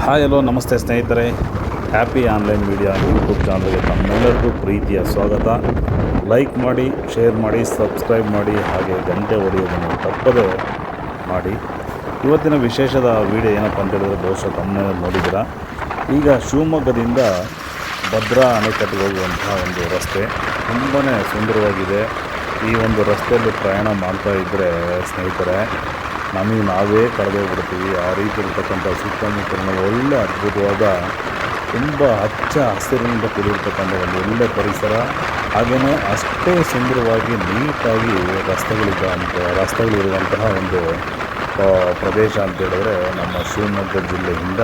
Hi hello ನಮಸ್ತೆ ಸ್ನೇಹಿತರೆ. Happy online media YouTube ಚಾನಲ್ಗೆ ತಮ್ಮೆಲ್ಲರಿಗೂ ಪ್ರೀತಿಯ ಸ್ವಾಗತ. ಲೈಕ್ ಮಾಡಿ, ಶೇರ್ ಮಾಡಿ, ಸಬ್ಸ್ಕ್ರೈಬ್ ಮಾಡಿ, ಹಾಗೆ ಗಂಟೆ ಹೊಡೆಯೋದನ್ನು ತಪ್ಪದೆ ಮಾಡಿ. ಇವತ್ತಿನ ವಿಶೇಷದ ವಿಡಿಯೋ ಏನಪ್ಪ ಅಂತ ಹೇಳಿದ್ರೆ, ಬಹುಶಃ ತಮ್ಮನೇಲಿ ನೋಡಿದ್ದೀರಾ. ಈಗ ಶಿವಮೊಗ್ಗದಿಂದ ಭದ್ರಾ ಅಣೆಕಟ್ಟಿಗೆ ಹೋಗುವಂತಹ ಒಂದು ರಸ್ತೆ ತುಂಬಾ ಸುಂದರವಾಗಿದೆ. ಈ ಒಂದು ರಸ್ತೆಯಲ್ಲಿ ಪ್ರಯಾಣ ಮಾಡ್ತಾ ಇದ್ದರೆ ಸ್ನೇಹಿತರೆ, ನಮಗೆ ನಾವೇ ಕಳೆದೋಗ್ಬಿಡ್ತೀವಿ. ಆ ರೀತಿ ಇರ್ತಕ್ಕಂಥ ಸುತ್ತಮುತ್ತಲಿನ ಒಳ್ಳೆ ಅದ್ಭುತವಾದ ತುಂಬ ಹಚ್ಚ ಹಸಿರಿನಿಂದ ಕೂಡಿರ್ತಕ್ಕಂಥ ಒಂದು ಒಳ್ಳೆಯ ಪರಿಸರ, ಹಾಗೆಯೇ ಅಷ್ಟೇ ಸುಂದರವಾಗಿ ನೀಟಾಗಿ ರಸ್ತೆಗಳಿರುವಂತಹ ಒಂದು ಪ್ರದೇಶ ಅಂತ ಹೇಳಿದ್ರೆ ನಮ್ಮ ಶಿವಮೊಗ್ಗ ಜಿಲ್ಲೆಯಿಂದ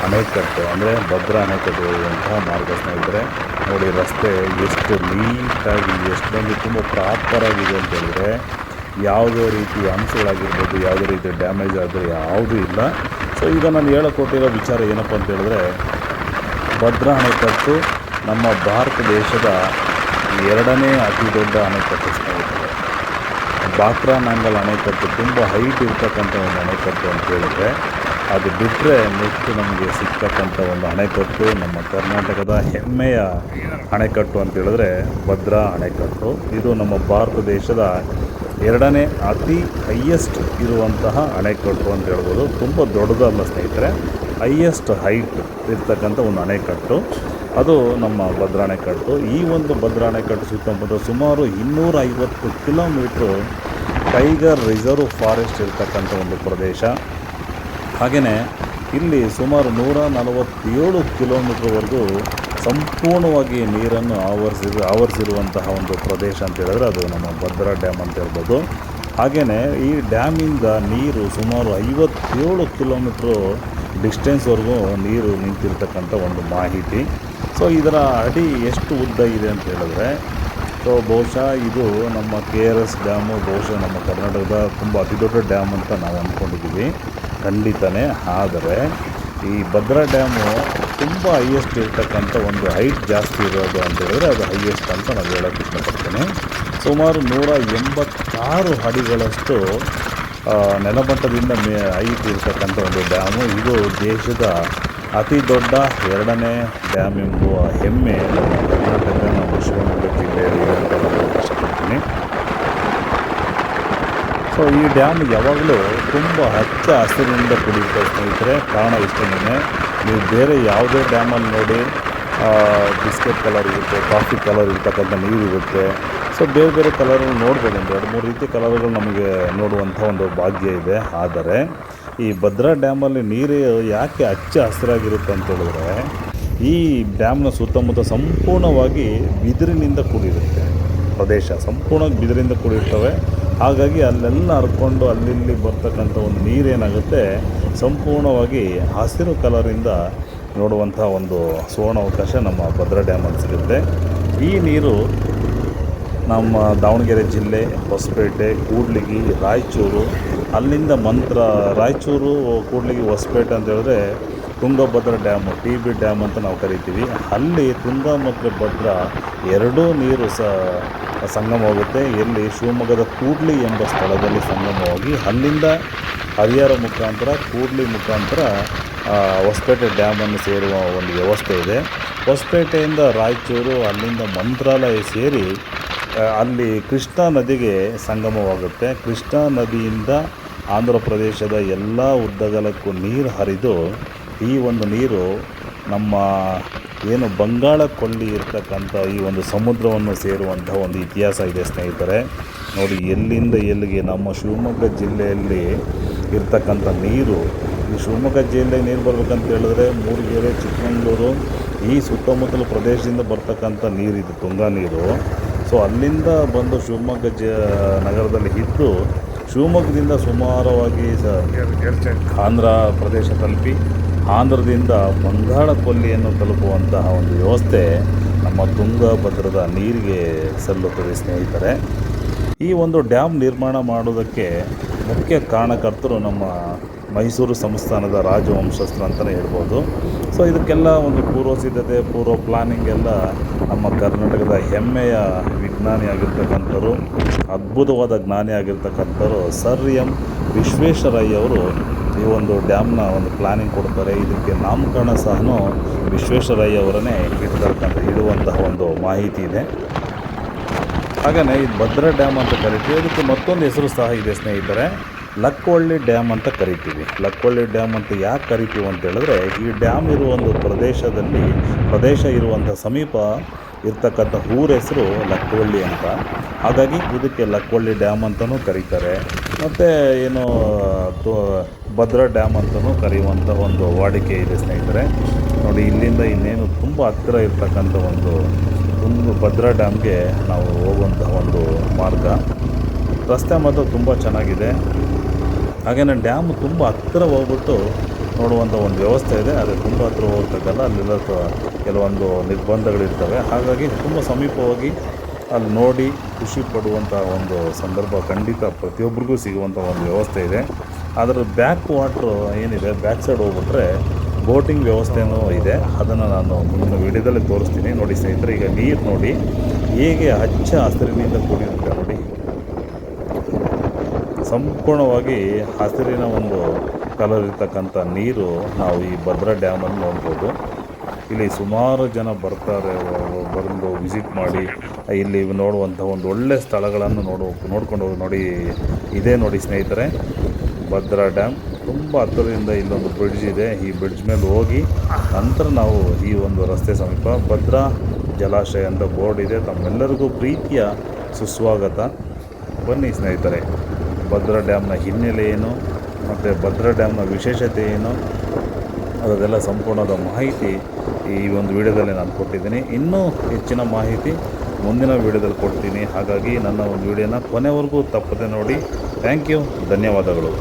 ಅಣೆಕಟ್ಟು ಅಂದರೆ ಭದ್ರಾ ಅಣೆಕಟ್ಟು ಹೋಗುವಂತಹ ಮಾರ್ಗ ಸ್ನೇಹಿತರೆ. ನೋಡಿ, ರಸ್ತೆ ಎಷ್ಟು ನೀಟಾಗಿ ಎಷ್ಟೊಂದು ತುಂಬ ಪ್ರಾಪರಾಗಿದೆ ಅಂತ ಹೇಳಿದ್ರೆ, ಯಾವುದೇ ರೀತಿ ಅಂಶಗಳಾಗಿರ್ಬೋದು, ಯಾವುದೇ ರೀತಿ ಡ್ಯಾಮೇಜ್ ಆದರೆ ಯಾವುದೂ ಇಲ್ಲ. ಸೊ ಈಗ ನಾನು ಹೇಳಕೊಟ್ಟಿರೋ ವಿಚಾರ ಏನಪ್ಪ ಅಂತ ಹೇಳಿದ್ರೆ, ಭದ್ರಾ ಅಣೆಕಟ್ಟು ನಮ್ಮ ಭಾರತ ದೇಶದ ಎರಡನೇ ಅತಿ ದೊಡ್ಡ ಅಣೆಕಟ್ಟು ಸ್ನೇಹಿತರೆ. ಬಾಕ್ರಾನಂಗಲ್ ಅಣೆಕಟ್ಟು ತುಂಬ ಹೈಟ್ ಇರ್ತಕ್ಕಂಥ ಒಂದು ಅಣೆಕಟ್ಟು ಅಂತ ಹೇಳಿದ್ರೆ, ಅದು ಬಿಟ್ಟರೆ ನೆಕ್ಸ್ಟ್ ನಮಗೆ ಸಿಗ್ತಕ್ಕಂಥ ಒಂದು ಅಣೆಕಟ್ಟು ನಮ್ಮ ಕರ್ನಾಟಕದ ಹೆಮ್ಮೆಯ ಅಣೆಕಟ್ಟು ಅಂತ ಹೇಳಿದ್ರೆ ಭದ್ರಾ ಅಣೆಕಟ್ಟು. ಇದು ನಮ್ಮ ಭಾರತ ದೇಶದ ಎರಡನೇ ಅತಿ ಹೈಯೆಸ್ಟ್ ಇರುವಂತಹ ಅಣೆಕಟ್ಟು ಅಂತ ಹೇಳ್ಬೋದು. ತುಂಬ ದೊಡ್ಡದಲ್ಲ ಸ್ನೇಹಿತರೆ, ಹೈಯೆಸ್ಟ್ ಹೈಟ್ ಇರ್ತಕ್ಕಂಥ ಒಂದು ಅಣೆಕಟ್ಟು ಅದು ನಮ್ಮ ಭದ್ರಾ ಅಣೆಕಟ್ಟು. ಈ ಒಂದು ಭದ್ರಾ ಅಣೆಕಟ್ಟು ಸುತ್ತಮುತ್ತ ಸುಮಾರು 250 ಕಿಲೋಮೀಟ್ರು ಟೈಗರ್ ರಿಸರ್ವ್ ಫಾರೆಸ್ಟ್ ಇರ್ತಕ್ಕಂಥ ಒಂದು ಪ್ರದೇಶ. ಹಾಗೆಯೇ ಇಲ್ಲಿ ಸುಮಾರು 147 ಕಿಲೋಮೀಟ್ರ್ವರೆಗೂ ಸಂಪೂರ್ಣವಾಗಿ ನೀರನ್ನು ಆವರಿಸಿರುವಂತಹ ಒಂದು ಪ್ರದೇಶ ಅಂತ ಹೇಳಿದ್ರೆ ಅದು ನಮ್ಮ ಭದ್ರಾ ಡ್ಯಾಮ್ ಅಂತ ಹೇಳ್ಬೋದು. ಹಾಗೆಯೇ ಈ ಡ್ಯಾಮಿಂದ ನೀರು ಸುಮಾರು 57 ಕಿಲೋಮೀಟ್ರು ಡಿಸ್ಟೆನ್ಸ್ವರೆಗೂ ನೀರು ನಿಂತಿರ್ತಕ್ಕಂಥ ಒಂದು ಮಾಹಿತಿ. ಸೊ ಇದರ ಅಡಿ ಎಷ್ಟು ಉದ್ದ ಇದೆ ಅಂತ ಹೇಳಿದ್ರೆ, ಸೊ ಬಹುಶಃ ಇದು ನಮ್ಮ KRS ಡ್ಯಾಮು ಬಹುಶಃ ನಮ್ಮ ಕರ್ನಾಟಕದ ತುಂಬ ಅತಿ ದೊಡ್ಡ ಡ್ಯಾಮ್ ಅಂತ ನಾವು ಅಂದ್ಕೊಂಡಿದ್ದೀವಿ, ಖಂಡಿತನೇ. ಆದರೆ ಈ ಭದ್ರಾ ಡ್ಯಾಮು ತುಂಬ ಹೈಯೆಸ್ಟ್ ಇರ್ತಕ್ಕಂಥ ಒಂದು ಹೈಟ್ ಜಾಸ್ತಿ ಇರೋದು ಅಂತ ಹೇಳಿದ್ರೆ ಅದು ಹೈಯೆಸ್ಟ್ ಅಂತ ನಾನು ಹೇಳೋಕ್ಕೆ ಇಷ್ಟಪಡ್ತೀನಿ. ಸುಮಾರು 186 ಅಡಿಗಳಷ್ಟು ನೆಲಮಟ್ಟದಿಂದ ಹೈಟ್ ಇರ್ತಕ್ಕಂಥ ಒಂದು ಡ್ಯಾಮು. ಇದು ದೇಶದ ಅತಿ ದೊಡ್ಡ ಎರಡನೇ ಡ್ಯಾಮ್ ಎಂಬುವ ಹೆಮ್ಮೆ ನಮ್ಮ ಕರ್ನಾಟಕದ ನಮ್ಮ ಶಿವಮೊಗ್ಗ ಜಿಲ್ಲೆಯಲ್ಲಿ ಅಂತ ಹೇಳೋಕ್ಕೆ ಇಷ್ಟಪಡ್ತೀನಿ. ಸೊ ಈ ಡ್ಯಾಮ್ ಯಾವಾಗಲೂ ತುಂಬ ಹಚ್ಚ ಹಸಿರಿನಿಂದ ಕೂಡಿರುತ್ತೆ ಸ್ನೇಹಿತರೆ. ಕಾರಣ ಇಷ್ಟೇನೆ, ನೀವು ಬೇರೆ ಯಾವುದೇ ಡ್ಯಾಮಲ್ಲಿ ನೋಡಿ ಬಿಸ್ಕೆಟ್ ಕಲರ್ ಇರುತ್ತೆ, ಕಾಫಿ ಕಲರ್ ಇರ್ತಕ್ಕಂಥ ನೀರು ಇರುತ್ತೆ. ಸೊ ಬೇರೆ ಬೇರೆ ಕಲರ್ಗಳು ನೋಡ್ಬೋದು, ಒಂದು 2-3 ರೀತಿ ಕಲರ್ಗಳು ನಮಗೆ ನೋಡುವಂಥ ಒಂದು ಭಾಗ್ಯ ಇದೆ. ಆದರೆ ಈ ಭದ್ರಾ ಡ್ಯಾಮಲ್ಲಿ ನೀರು ಯಾಕೆ ಹಚ್ಚ ಹಸಿರಾಗಿರುತ್ತೆ ಅಂತ ಹೇಳಿದ್ರೆ, ಈ ಡ್ಯಾಮ್ನ ಸುತ್ತಮುತ್ತ ಸಂಪೂರ್ಣವಾಗಿ ಬಿದಿರಿನಿಂದ ಕೂಡಿರುತ್ತೆ ಪ್ರದೇಶ, ಸಂಪೂರ್ಣವಾಗಿ ಬಿದಿರಿಂದ ಕೂಡಿರ್ತವೆ. ಹಾಗಾಗಿ ಅಲ್ಲೆಲ್ಲ ಹರ್ಕೊಂಡು ಅಲ್ಲಿ ಬರ್ತಕ್ಕಂಥ ಒಂದು ನೀರೇನಾಗುತ್ತೆ ಸಂಪೂರ್ಣವಾಗಿ ಹಸಿರು ಕಲರಿಂದ ನೋಡುವಂಥ ಒಂದು ಸುವರ್ಣಾವಕಾಶ ನಮ್ಮ ಭದ್ರಾ ಡ್ಯಾಮಲ್ಲಿ ಸಿಗುತ್ತೆ. ಈ ನೀರು ನಮ್ಮ ದಾವಣಗೆರೆ ಜಿಲ್ಲೆ, ಹೊಸಪೇಟೆ, ಕೂಡ್ಲಿಗಿ, ರಾಯಚೂರು, ಅಲ್ಲಿಂದ ರಾಯಚೂರು, ಕೂಡ್ಲಿಗಿ, ಹೊಸಪೇಟೆ ಅಂತ ಹೇಳಿದ್ರೆ ತುಂಗಭದ್ರಾ ಡ್ಯಾಮು, TB ಡ್ಯಾಮ್ ಅಂತ ನಾವು ಕರಿತೀವಿ. ಅಲ್ಲಿ ತುಂಗಾ ಮತ್ತು ಭದ್ರಾ ಎರಡೂ ನೀರು ಸಂಗಮವಾಗುತ್ತೆ. ಎಲ್ಲಿ ಶಿವಮೊಗ್ಗದ ಕೂಡ್ಲಿ ಎಂಬ ಸ್ಥಳದಲ್ಲಿ ಸಂಗಮವಾಗಿ ಅಲ್ಲಿಂದ ಹರಿಹರ ಮುಖಾಂತರ, ಕೂಡ್ಲಿ ಮುಖಾಂತರ ಹೊಸಪೇಟೆ ಡ್ಯಾಮನ್ನು ಸೇರುವ ಒಂದು ವ್ಯವಸ್ಥೆ ಇದೆ. ಹೊಸಪೇಟೆಯಿಂದ ರಾಯಚೂರು, ಅಲ್ಲಿಂದ ಮಂತ್ರಾಲಯ ಸೇರಿ ಅಲ್ಲಿ ಕೃಷ್ಣಾ ನದಿಗೆ ಸಂಗಮವಾಗುತ್ತೆ. ಕೃಷ್ಣಾ ನದಿಯಿಂದ ಆಂಧ್ರ ಪ್ರದೇಶದ ಎಲ್ಲ ಉದ್ದಗಲಕ್ಕೂ ನೀರು ಹರಿದು ಈ ಒಂದು ನೀರು ನಮ್ಮ ಏನು ಬಂಗಾಳ ಕೊಲ್ಲಿ ಇರ್ತಕ್ಕಂಥ ಈ ಒಂದು ಸಮುದ್ರವನ್ನು ಸೇರುವಂಥ ಒಂದು ಇತಿಹಾಸ ಇದೆ ಸ್ನೇಹಿತರೆ. ನೋಡಿ, ಎಲ್ಲಿಂದ ಎಲ್ಲಿಗೆ ನಮ್ಮ ಶಿವಮೊಗ್ಗ ಜಿಲ್ಲೆಯಲ್ಲಿ ಇರ್ತಕ್ಕಂಥ ನೀರು, ಈ ಶಿವಮೊಗ್ಗ ಜಿಲ್ಲೆಗೆ ನೀರು ಬರಬೇಕಂತ ಹೇಳಿದ್ರೆ ಮೂಡಿಗೆರೆ, ಚಿಕ್ಕಮಗಳೂರು ಈ ಸುತ್ತಮುತ್ತಲ ಪ್ರದೇಶದಿಂದ ಬರ್ತಕ್ಕಂಥ ನೀರಿದು ತುಂಗಾ ನೀರು. ಸೊ ಅಲ್ಲಿಂದ ಬಂದು ಶಿವಮೊಗ್ಗ ನಗರದಲ್ಲಿ ಇದ್ದು ಶಿವಮೊಗ್ಗದಿಂದ ಸುಮಾರವಾಗಿ ಆಂಧ್ರ ಪ್ರದೇಶ ತಲುಪಿ ಆಂಧ್ರದಿಂದ ಬಂಗಾಳ ಕೊಲ್ಲಿಯನ್ನು ತಲುಪುವಂತಹ ಒಂದು ವ್ಯವಸ್ಥೆ ನಮ್ಮ ತುಂಗಭದ್ರದ ನೀರಿಗೆ ಸಲ್ಲುತ್ತದೆ ಸ್ನೇಹಿತರೆ. ಈ ಒಂದು ಡ್ಯಾಮ್ ನಿರ್ಮಾಣ ಮಾಡೋದಕ್ಕೆ ಮುಖ್ಯ ಕಾರಣಕರ್ತರು ನಮ್ಮ ಮೈಸೂರು ಸಂಸ್ಥಾನದ ರಾಜವಂಶಸ್ಥರು ಅಂತಲೇ ಹೇಳ್ಬೋದು. ಸೊ ಇದಕ್ಕೆಲ್ಲ ಒಂದು ಪೂರ್ವ ಸಿದ್ಧತೆ, ಪೂರ್ವ ಪ್ಲಾನಿಂಗ್ ಎಲ್ಲ ನಮ್ಮ ಕರ್ನಾಟಕದ ಹೆಮ್ಮೆಯ ವಿಜ್ಞಾನಿಯಾಗಿರ್ತಕ್ಕಂಥವ್ರು, ಅದ್ಭುತವಾದ ಜ್ಞಾನಿ ಆಗಿರ್ತಕ್ಕಂಥವ್ರು ಸರ್ ಎಂ ವಿಶ್ವೇಶ್ವರಯ್ಯ ಅವರು ಈ ಒಂದು ಡ್ಯಾಮ್ನ ಒಂದು ಪ್ಲ್ಯಾನಿಂಗ್ ಕೊಡ್ತಾರೆ. ಇದಕ್ಕೆ ನಾಮಕರಣ ಸಹ ವಿಶ್ವೇಶ್ವರಯ್ಯ ಅವರನ್ನೇ ಇಡುವಂತಹ ಒಂದು ಮಾಹಿತಿ ಇದೆ. ಹಾಗೆಯೇ ಇದು ಭದ್ರಾ ಡ್ಯಾಮ್ ಅಂತ ಕರಿತೀವಿ. ಇದಕ್ಕೆ ಮತ್ತೊಂದು ಹೆಸರು ಸಹ ಇದೆ ಸ್ನೇಹಿತರೆ, ಲಕ್ಕವಳ್ಳಿ ಡ್ಯಾಮ್ ಅಂತ ಕರಿತೀವಿ. ಲಕ್ಕವಳ್ಳಿ ಡ್ಯಾಮ್ ಅಂತ ಯಾಕೆ ಕರಿತೀವಿ ಅಂತ ಹೇಳಿದ್ರೆ, ಈ ಡ್ಯಾಮ್ ಇರುವ ಒಂದು ಪ್ರದೇಶ ಇರುವಂಥ ಸಮೀಪ ಇರ್ತಕ್ಕಂಥ ಊರ ಹೆಸರು ಲಕ್ಕವಳ್ಳಿ ಅಂತ. ಹಾಗಾಗಿ ಇದಕ್ಕೆ ಲಕ್ಕವಳ್ಳಿ ಡ್ಯಾಮ್ ಅಂತಲೂ ಕರೀತಾರೆ. ಮತ್ತು ಏನು ಭದ್ರಾ ಡ್ಯಾಮ್ ಅಂತಲೂ ಕರೆಯುವಂಥ ಒಂದು ವಾಡಿಕೆ ಇದೆ ಸ್ನೇಹಿತರೆ. ನೋಡಿ, ಇಲ್ಲಿಂದ ಇನ್ನೇನು ತುಂಬ ಹತ್ತಿರ ಇರ್ತಕ್ಕಂಥ ಒಂದು ಭದ್ರಾ ಡ್ಯಾಮ್ಗೆ ನಾವು ಹೋಗುವಂತಹ ಒಂದು ಮಾರ್ಗ. ರಸ್ತೆ ಮಾತ್ರ ತುಂಬ ಚೆನ್ನಾಗಿದೆ. ಹಾಗೆಯೇ ಡ್ಯಾಮ್ ತುಂಬ ಹತ್ತಿರ ಹೋಗ್ಬಿಟ್ಟು ನೋಡುವಂಥ ಒಂದು ವ್ಯವಸ್ಥೆ ಇದೆ. ಆದರೆ ತುಂಬ ಹತ್ತಿರ ಹೋಗೋಕ್ಕಾಗಲ್ಲ, ಅಲ್ಲೆಲ್ಲ ಕೆಲವೊಂದು ನಿರ್ಬಂಧಗಳಿರ್ತವೆ. ಹಾಗಾಗಿ ತುಂಬ ಸಮೀಪವಾಗಿ ಅಲ್ಲಿ ನೋಡಿ ಖುಷಿ ಪಡುವಂಥ ಒಂದು ಸಂದರ್ಭ ಖಂಡಿತ ಪ್ರತಿಯೊಬ್ಬರಿಗೂ ಸಿಗುವಂಥ ಒಂದು ವ್ಯವಸ್ಥೆ ಇದೆ. ಅದರ ಬ್ಯಾಕ್ ವಾಟ್ರು ಏನಿದೆ, ಬ್ಯಾಕ್ ಸೈಡ್ ಹೋಗ್ಬಿಟ್ರೆ ಬೋಟಿಂಗ್ ವ್ಯವಸ್ಥೆಯೂ ಇದೆ. ಅದನ್ನು ನಾನು ಮುಂದಿನ ವೀಡಿಯೋದಲ್ಲಿ ತೋರಿಸ್ತೀನಿ. ನೋಡಿ ಸ್ನೇಹಿತರೆ, ಈಗ ನೀರು ನೋಡಿ ಹೇಗೆ ಹಚ್ಚ ಹಸಿರಿನಿಂದ ಕೂಡಿರುತ್ತೆ ನೋಡಿ. ಸಂಪೂರ್ಣವಾಗಿ ಹಸಿರಿನ ಒಂದು ಕಲರ್ ಇರ್ತಕ್ಕಂಥ ನೀರು ನಾವು ಈ ಭದ್ರಾ ಡ್ಯಾಮಲ್ಲಿ ನೋಡ್ಬೋದು. ಇಲ್ಲಿ ಸುಮಾರು ಜನ ಬರ್ತಾರೆ, ಬಂದು ವಿಸಿಟ್ ಮಾಡಿ ಇಲ್ಲಿ ನೋಡುವಂಥ ಒಂದು ಒಳ್ಳೆಯ ಸ್ಥಳಗಳನ್ನು ನೋಡ್ಕೊಂಡು ಹೋಗಿ. ನೋಡಿ, ಇದೇ ನೋಡಿ ಸ್ನೇಹಿತರೆ ಭದ್ರಾ ಡ್ಯಾಮ್. ತುಂಬ ಹತ್ತಿರದಿಂದ ಇಲ್ಲೊಂದು ಬ್ರಿಡ್ಜ್ ಇದೆ. ಈ ಬ್ರಿಡ್ಜ್ ಮೇಲೆ ಹೋಗಿ ನಂತರ ನಾವು ಈ ಒಂದು ರಸ್ತೆ ಸಮೀಪ ಭದ್ರಾ ಜಲಾಶಯ ಅಂತ ಬೋರ್ಡ್ ಇದೆ. ತಮ್ಮೆಲ್ಲರಿಗೂ ಪ್ರೀತಿಯ ಸುಸ್ವಾಗತ. ಬನ್ನಿ ಸ್ನೇಹಿತರೆ, ಭದ್ರಾ ಡ್ಯಾಮ್ನ ಹಿನ್ನೆಲೆ ಏನು ಮತ್ತು ಭದ್ರಾ ಡ್ಯಾಮ್ನ ವಿಶೇಷತೆ ಏನು ಅದೆಲ್ಲ ಸಂಪೂರ್ಣದ ಮಾಹಿತಿ ಈ ಒಂದು ವಿಡಿಯೋದಲ್ಲಿ ನಾನು ಕೊಟ್ಟಿದ್ದೀನಿ. ಇನ್ನೂ ಹೆಚ್ಚಿನ ಮಾಹಿತಿ ಮುಂದಿನ ವಿಡಿಯೋದಲ್ಲಿ ಕೊಡ್ತೀನಿ. ಹಾಗಾಗಿ ನನ್ನ ಒಂದು ವಿಡಿಯೋನ ಕೊನೆವರೆಗೂ ತಪ್ಪದೆ ನೋಡಿ. ಥ್ಯಾಂಕ್ ಯು, ಧನ್ಯವಾದಗಳು.